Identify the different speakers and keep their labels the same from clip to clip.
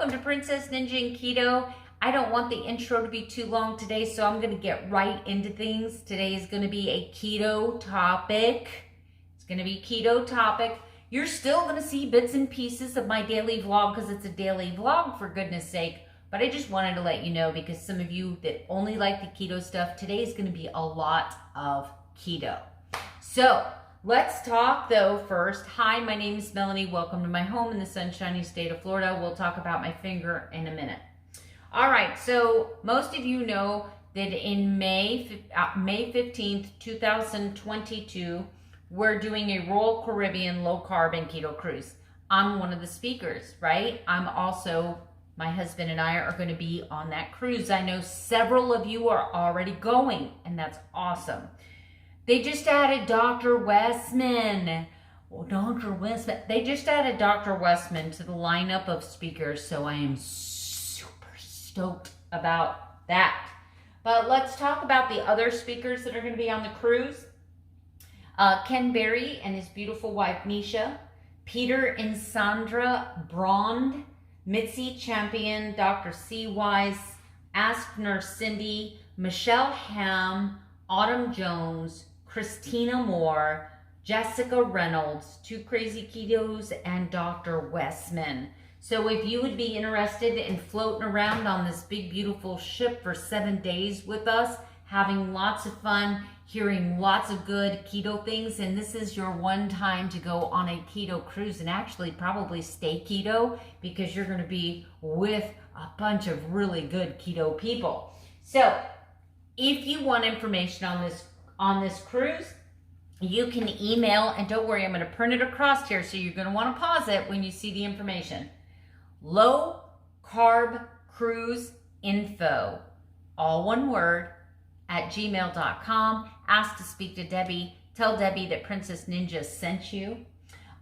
Speaker 1: Welcome to Princess Ninja and Keto. I don't want the intro to be too long today, so I'm going to get right into things. Today is going to be a keto topic. It's going to be a keto topic. You're still going to see bits and pieces of my daily vlog because it's a daily vlog, for goodness sake. But I just wanted to let you know, because some of you that only like the keto stuff, today is going to be a lot of keto. So let's talk though first. Hi, my name is Melanie. Welcome to my home in the sunshiny state of Florida. We'll talk about my finger in a minute. All right, so most of you know that in May 15th, 2022, we're doing a Royal Caribbean low carb and keto cruise. I'm one of the speakers, right? I'm also, my husband and I are going to be on that cruise. I know several of you are already going, and that's awesome. They just added Dr. Westman. Well, Dr. Westman. They just added Dr. Westman to the lineup of speakers, so I am super stoked about that. But let's talk about the other speakers that are going to be on the cruise. Ken Berry and his beautiful wife, Misha. Peter and Sandra Brond. Mitzi Champion, Dr. C. Wise, Ask Nurse Cindy, Michelle Ham, Autumn Jones, Christina Moore, Jessica Reynolds, Two Crazy Ketos, and Dr. Westman. So if you would be interested in floating around on this big, beautiful ship for 7 days with us, having lots of fun, hearing lots of good keto things, and this is your one time to go on a keto cruise and actually probably stay keto, because you're going to be with a bunch of really good keto people. So if you want information on this cruise, you can email, and don't worry, I'm going to print it across here, so you're going to want to pause it when you see the information. Low Carb Cruise Info, all one word, at gmail.com. Ask to speak to Debbie. Tell Debbie that Princess Ninja sent you.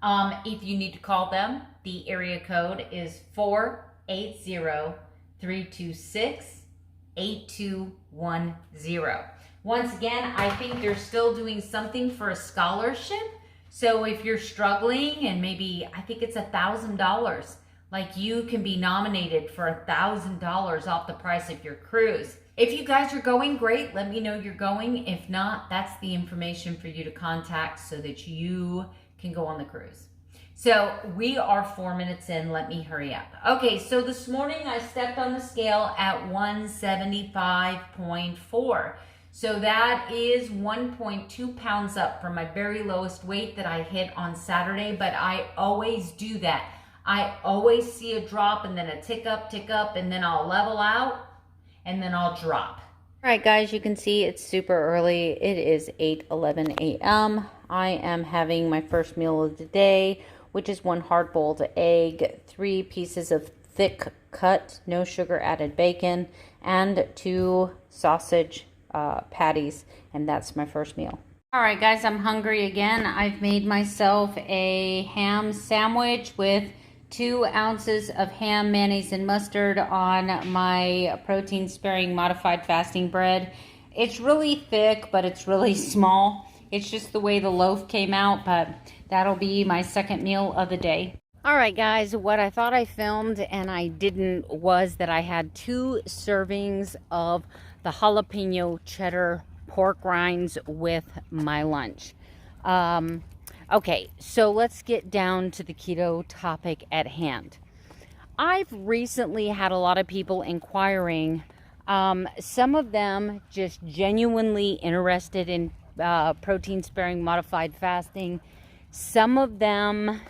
Speaker 1: If you need to call them, the area code is 480-326-8210. Once again, I think they're still doing something for a scholarship. So if you're struggling, and maybe, I think it's $1,000, like you can be nominated for $1,000 off the price of your cruise. If you guys are going, great, let me know you're going. If not, that's the information for you to contact so that you can go on the cruise. So we are 4 minutes in. Let me hurry up. Okay, so this morning I stepped on the scale at 175.4. So that is 1.2 pounds up from my very lowest weight that I hit on Saturday, but I always do that. I always see a drop and then a tick up, and then I'll level out, and then I'll drop. All right, guys, you can see it's super early. It is 8:11 a.m. I am having my first meal of the day, which is 1 hard-boiled egg, 3 pieces of thick cut, no sugar added bacon, and 2 sausage patties, and that's my first meal. All right, guys, I'm hungry again. I've made myself a ham sandwich with 2 ounces of ham, mayonnaise, and mustard on my protein-sparing modified fasting bread. It's really thick, but it's really small. It's just the way the loaf came out, but that'll be my second meal of the day. All right, guys, what I thought I filmed and I didn't was that I had 2 servings of the jalapeno cheddar pork rinds with my lunch. Okay, so let's get down to the keto topic at hand. I've recently had a lot of people inquiring, some of them just genuinely interested in protein-sparing modified fasting. Some of them,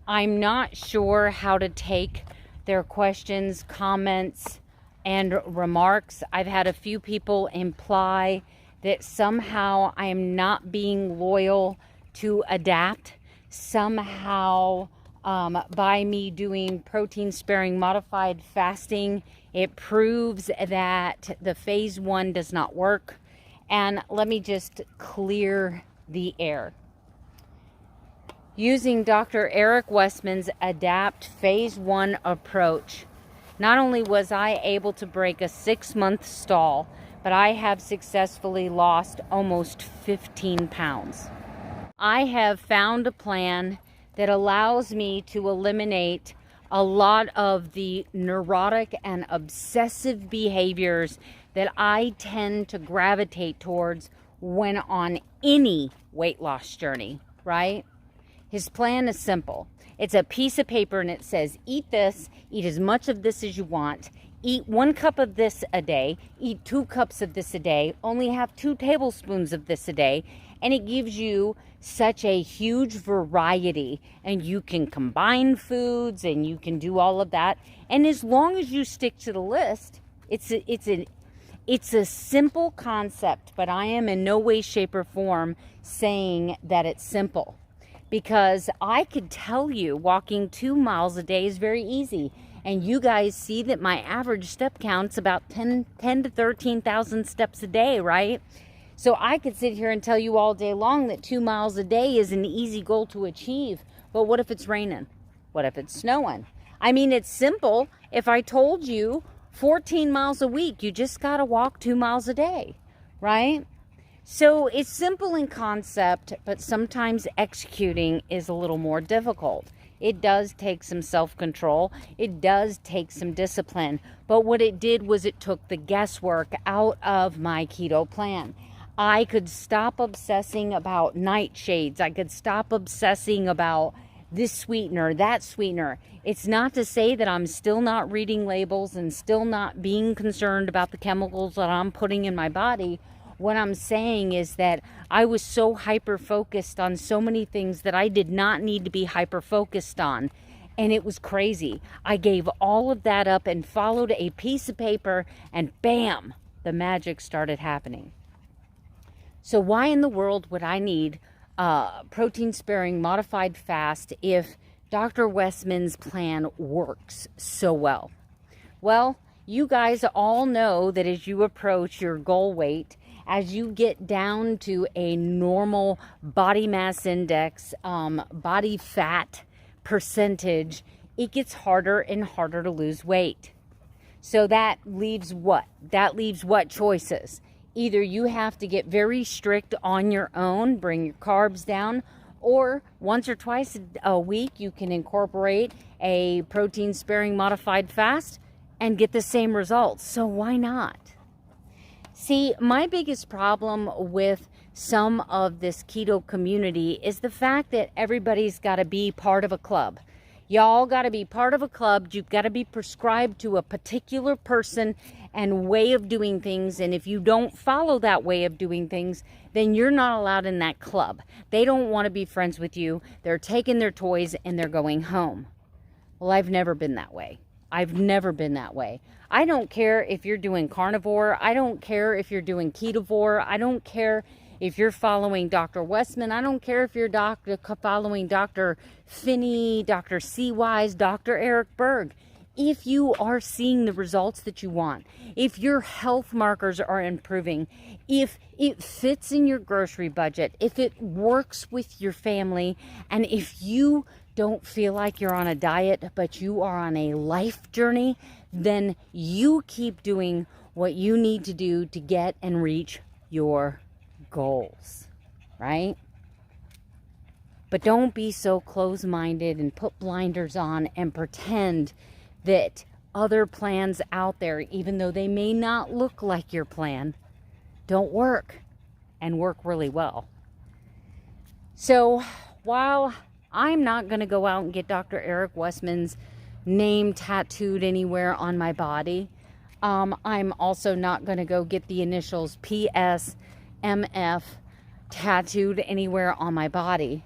Speaker 1: I'm not sure how to take their questions, comments, and remarks. I've had a few people imply that somehow I am not being loyal to adapt. Somehow, by me doing protein-sparing modified fasting, it proves that the phase 1 does not work. And let me just clear the air. Using Dr. Eric Westman's ADAPT phase 1 approach, not only was I able to break a 6-month stall, but I have successfully lost almost 15 pounds. I have found a plan that allows me to eliminate a lot of the neurotic and obsessive behaviors that I tend to gravitate towards when on any weight loss journey, right? His plan is simple. It's a piece of paper and it says, eat this, eat as much of this as you want, eat 1 cup of this a day, eat 2 cups of this a day, only have 2 tablespoons of this a day, and it gives you such a huge variety, and you can combine foods and you can do all of that. And as long as you stick to the list, it's a simple concept, but I am in no way, shape, or form saying that it's simple. Because I could tell you walking 2 miles a day is very easy. And you guys see that my average step count's about 10 to 13,000 steps a day, right? So I could sit here and tell you all day long that 2 miles a day is an easy goal to achieve. But what if it's raining? What if it's snowing? I mean, it's simple. If I told you 14 miles a week, you just got to walk 2 miles a day, right? So it's simple in concept, but sometimes executing is a little more difficult. It does take some self-control. It does take some discipline. But what it did was it took the guesswork out of my keto plan. I could stop obsessing about nightshades. I could stop obsessing about this sweetener, that sweetener. It's not to say that I'm still not reading labels and still not being concerned about the chemicals that I'm putting in my body. What I'm saying is that I was so hyper-focused on so many things that I did not need to be hyper-focused on. And it was crazy. I gave all of that up and followed a piece of paper, and bam, the magic started happening. So why in the world would I need protein-sparing modified fast if Dr. Westman's plan works so well? Well, you guys all know that as you approach your goal weight, as you get down to a normal body mass index, body fat percentage, it gets harder and harder to lose weight. So that leaves what? That leaves what choices? Either you have to get very strict on your own, bring your carbs down, or once or twice a week you can incorporate a protein-sparing modified fast and get the same results. So why not? See, my biggest problem with some of this keto community is the fact that everybody's got to be part of a club. Y'all got to be part of a club. You've got to be prescribed to a particular person and way of doing things. And if you don't follow that way of doing things, then you're not allowed in that club. They don't want to be friends with you. They're taking their toys and they're going home. Well, I've never been that way. I've never been that way. I don't care if you're doing carnivore. I don't care if you're doing ketovore. I don't care if you're following Dr. Westman. I don't care if you're following Dr. Finney, Dr. C-Wise, Dr. Eric Berg. If you are seeing the results that you want, if your health markers are improving, if it fits in your grocery budget, if it works with your family, and if you don't feel like you're on a diet, but you are on a life journey, then you keep doing what you need to do to get and reach your goals, right? But don't be so close-minded and put blinders on and pretend that other plans out there, even though they may not look like your plan, don't work and work really well. So while I'm not going to go out and get Dr. Eric Westman's name tattooed anywhere on my body, I'm also not going to go get the initials PSMF tattooed anywhere on my body.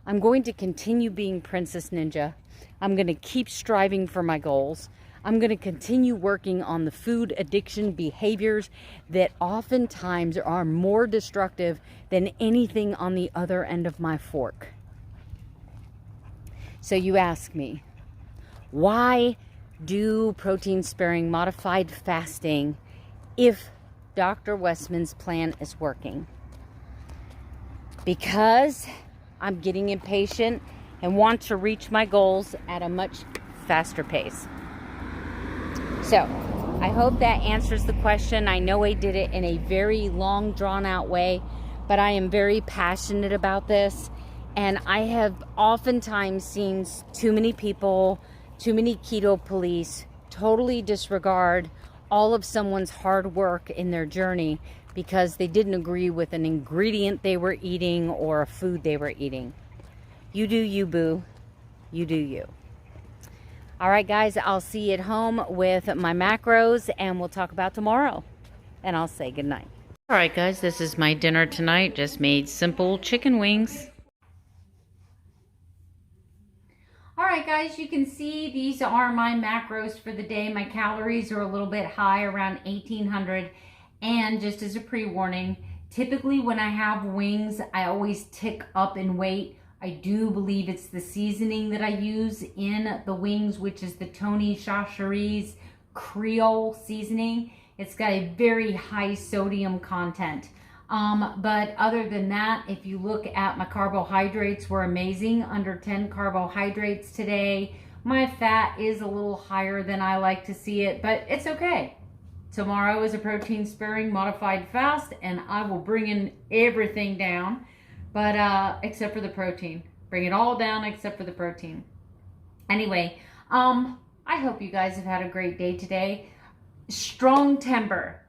Speaker 1: I'm going to continue being Princess Ninja. I'm going to keep striving for my goals. I'm going to continue working on the food addiction behaviors that oftentimes are more destructive than anything on the other end of my fork. So you ask me, why do protein-sparing modified fasting if Dr. Westman's plan is working? Because I'm getting impatient and want to reach my goals at a much faster pace. So, I hope that answers the question. I know I did it in a very long, drawn-out way, but I am very passionate about this. And I have oftentimes seen too many people Too many keto police totally disregard all of someone's hard work in their journey because they didn't agree with an ingredient they were eating or a food they were eating. You do you, boo. You do you. All right, guys, I'll see you at home with my macros, and we'll talk about tomorrow. And I'll say goodnight. All right, guys, this is my dinner tonight. Just made simple chicken wings. All right, guys, you can see these are my macros for the day. My calories are a little bit high, around 1,800. And just as a pre-warning, typically when I have wings, I always tick up in weight. I do believe it's the seasoning that I use in the wings, which is the Tony Chachere's Creole seasoning. It's got a very high sodium content. But other than that, if you look at my carbohydrates, were amazing, under 10 carbohydrates today. My fat is a little higher than I like to see it, but it's okay. Tomorrow is a protein sparing modified fast, and I will bring in everything down, but except for the protein. Bring it all down except for the protein. Anyway, I hope you guys have had a great day today. Strong timber.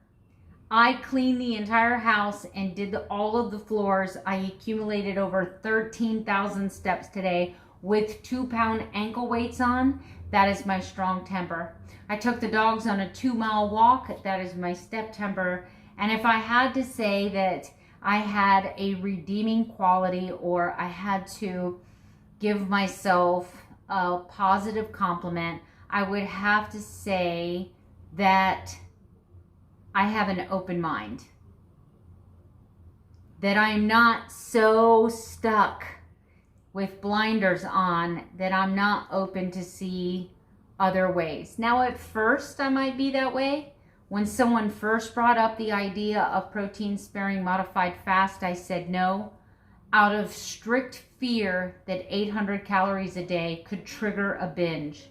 Speaker 1: I cleaned the entire house and did all of the floors. I accumulated over 13,000 steps today with 2-pound ankle weights on. That is my strong temper. I took the dogs on a 2-mile walk. That is my step temper. And if I had to say that I had a redeeming quality, or I had to give myself a positive compliment, I would have to say that I have an open mind. That I'm not so stuck with blinders on that I'm not open to see other ways. Now, at first I might be that way. When someone first brought up the idea of protein sparing modified fast, I said no, out of strict fear that 800 calories a day could trigger a binge.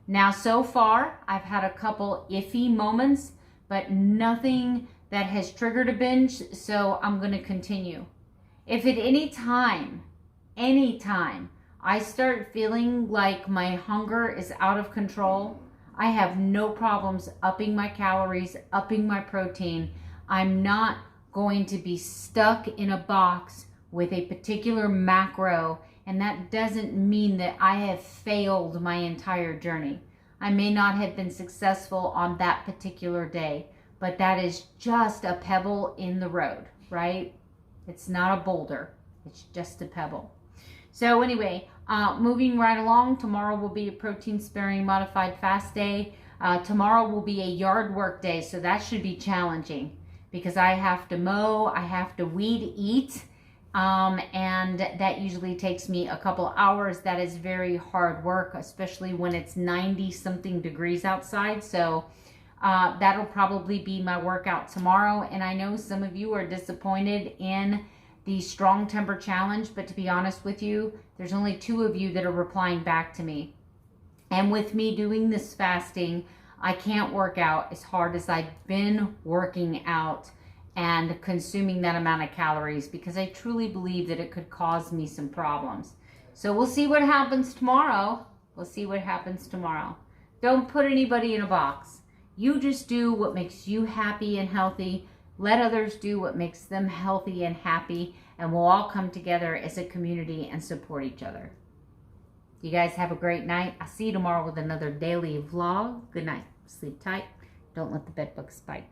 Speaker 1: Now, so far, I've had a couple iffy moments, but nothing that has triggered a binge, so I'm going to continue. If at any time, I start feeling like my hunger is out of control, I have no problems upping my calories, upping my protein. I'm not going to be stuck in a box with a particular macro, and that doesn't mean that I have failed my entire journey. I may not have been successful on that particular day, but that is just a pebble in the road, right? It's not a boulder, it's just a pebble. So anyway, moving right along, tomorrow will be a protein sparing modified fast day. Tomorrow will be a yard work day, so that should be challenging because I have to mow, I have to weed eat, and that usually takes me a couple hours. That is very hard work, especially when it's 90 something degrees outside. So that'll probably be my workout tomorrow. And I know some of you are disappointed in the strong temper challenge, but to be honest with you, there's only 2 of you that are replying back to me. And with me doing this fasting, I can't work out as hard as I've been working out and consuming that amount of calories because I truly believe that it could cause me some problems. So we'll see what happens tomorrow. We'll see what happens tomorrow. Don't put anybody in a box. You just do what makes you happy and healthy. Let others do what makes them healthy and happy, and we'll all come together as a community and support each other. You guys have a great night. I'll see you tomorrow with another daily vlog. Good night. Sleep tight. Don't let the bed bugs bite.